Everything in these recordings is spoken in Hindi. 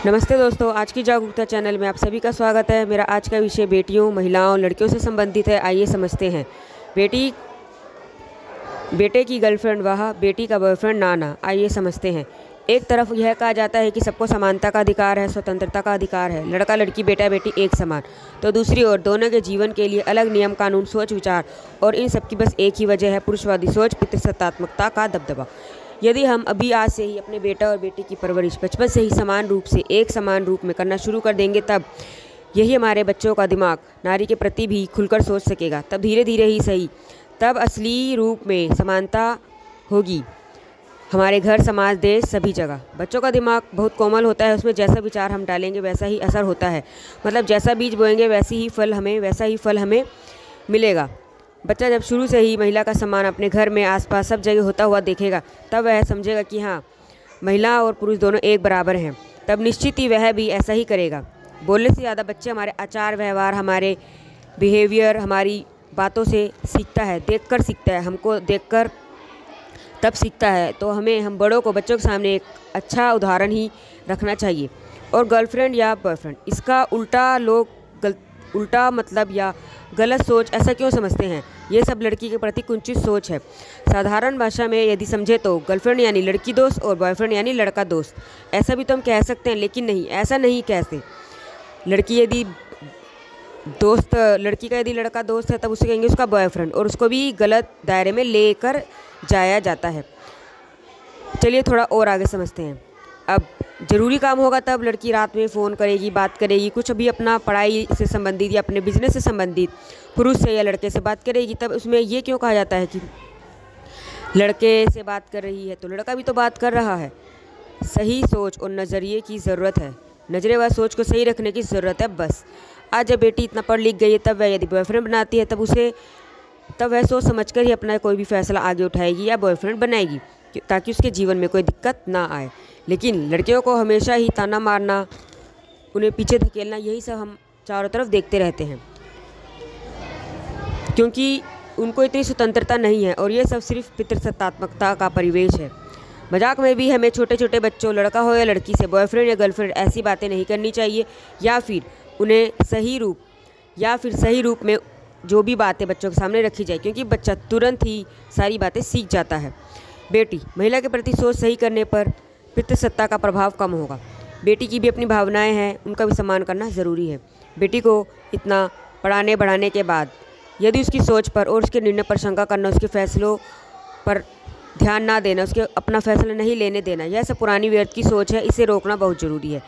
नमस्ते दोस्तों, आज की जागरूकता चैनल में आप सभी का स्वागत है। मेरा आज का विषय बेटियों, महिलाओं, लड़कियों से संबंधित है। आइए समझते हैं। बेटे की गर्लफ्रेंड वह, बेटी का बॉयफ्रेंड नाना। आइए समझते हैं। एक तरफ यह कहा जाता है कि सबको समानता का अधिकार है, स्वतंत्रता का अधिकार है, लड़का लड़की बेटा बेटी एक समान। तो दूसरी ओर दोनों के जीवन के लिए अलग नियम कानून, सोच विचार, और इन सबकी बस एक ही वजह है, पुरुषवादी सोच, पितृसत्तात्मकता का दबदबा। यदि हम अभी आज से ही अपने बेटा और बेटी की परवरिश बचपन से ही समान रूप से एक समान रूप में करना शुरू कर देंगे, तब यही हमारे बच्चों का दिमाग नारी के प्रति भी खुलकर सोच सकेगा। तब धीरे धीरे ही सही, तब असली रूप में समानता होगी हमारे घर, समाज, देश, सभी जगह। बच्चों का दिमाग बहुत कोमल होता है, उसमें जैसा विचार हम डालेंगे वैसा ही असर होता है। मतलब जैसा बीज बोएंगे वैसा ही फल हमें मिलेगा। बच्चा जब शुरू से ही महिला का सम्मान अपने घर में, आसपास, सब जगह होता हुआ देखेगा, तब वह समझेगा कि हाँ, महिला और पुरुष दोनों एक बराबर हैं। तब निश्चित ही वह भी ऐसा ही करेगा। बोलने से ज़्यादा बच्चे हमारे आचार व्यवहार, हमारे बिहेवियर, हमारी बातों से सीखता है, देखकर सीखता है। हमको देखकर तब सीखता है। तो हम बड़ों को बच्चों के सामने एक अच्छा उदाहरण ही रखना चाहिए। और गर्लफ्रेंड या बॉयफ्रेंड, इसका उल्टा मतलब या गलत सोच ऐसा क्यों समझते हैं? ये सब लड़की के प्रति कुंचित सोच है। साधारण भाषा में यदि समझे तो गर्लफ्रेंड यानी लड़की दोस्त और बॉयफ्रेंड यानी लड़का दोस्त। ऐसा भी तो हम कह सकते हैं, लेकिन नहीं, ऐसा नहीं कहते। लड़की का यदि लड़का दोस्त है तब उसे कहेंगे उसका बॉयफ्रेंड, और उसको भी गलत दायरे में लेकर जाया जाता है। चलिए थोड़ा और आगे समझते हैं। अब ज़रूरी काम होगा तब लड़की रात में फ़ोन करेगी, बात करेगी, कुछ भी अपना पढ़ाई से संबंधित या अपने बिजनेस से संबंधित पुरुष से या लड़के से बात करेगी। तब उसमें ये क्यों कहा जाता है कि लड़के से बात कर रही है तो लड़का भी तो बात कर रहा है। सही सोच और नज़रिए की ज़रूरत है, नज़रिए व सोच को सही रखने की ज़रूरत है बस। आज जब बेटी इतना पढ़ लिख गई है, तब वह यदि बॉयफ्रेंड बनाती है तब वह सोच समझकर ही अपना कोई भी फैसला आगे उठाएगी या बॉयफ्रेंड बनाएगी, ताकि उसके जीवन में कोई दिक्कत ना आए। लेकिन लड़कियों को हमेशा ही ताना मारना, उन्हें पीछे धकेलना, यही सब हम चारों तरफ देखते रहते हैं, क्योंकि उनको इतनी स्वतंत्रता नहीं है। और ये सब सिर्फ पितृसत्तात्मकता का परिवेश है। मजाक में भी हमें छोटे छोटे बच्चों, लड़का हो या लड़की, से बॉयफ्रेंड या गर्लफ्रेंड ऐसी बातें नहीं करनी चाहिए, या फिर उन्हें सही रूप में जो भी बातें बच्चों के सामने रखी जाए, क्योंकि बच्चा तुरंत ही सारी बातें सीख जाता है। बेटी, महिला के प्रति सोच सही करने पर पितृसत्ता का प्रभाव कम होगा। बेटी की भी अपनी भावनाएं हैं, उनका भी सम्मान करना ज़रूरी है। बेटी को इतना पढ़ाने बढ़ाने के बाद यदि उसकी सोच पर और उसके निर्णय पर शंका करना, उसके फैसलों पर ध्यान ना देना, उसके अपना फैसला नहीं लेने देना, यह सब पुरानी व्यर्थ की सोच है। इसे रोकना बहुत ज़रूरी है।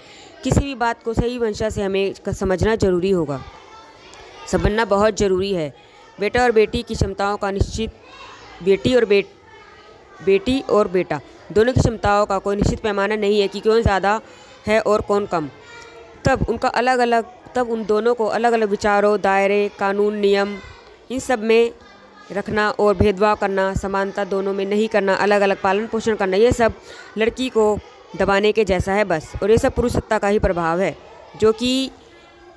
किसी भी बात को सही मंशा से हमें समझना ज़रूरी होगा, समझना बहुत ज़रूरी है। बेटा और बेटी की क्षमताओं का निश्चित बेटी और बेटा दोनों की क्षमताओं का कोई निश्चित पैमाना नहीं है कि कौन ज़्यादा है और कौन कम। तब उन दोनों को अलग अलग विचारों, दायरे, कानून, नियम, इन सब में रखना और भेदभाव करना, समानता दोनों में नहीं करना, अलग अलग पालन पोषण करना, ये सब लड़की को दबाने के जैसा है बस। और ये सब पुरुष सत्ता का ही प्रभाव है, जो कि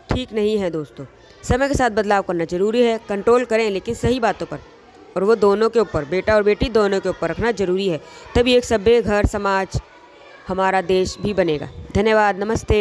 ठीक नहीं है दोस्तों। समय के साथ बदलाव करना जरूरी है। कंट्रोल करें लेकिन सही बातों पर, और वो दोनों के ऊपर, बेटा और बेटी दोनों के ऊपर रखना जरूरी है। तभी एक सभ्य घर, समाज, हमारा देश भी बनेगा। धन्यवाद। नमस्ते।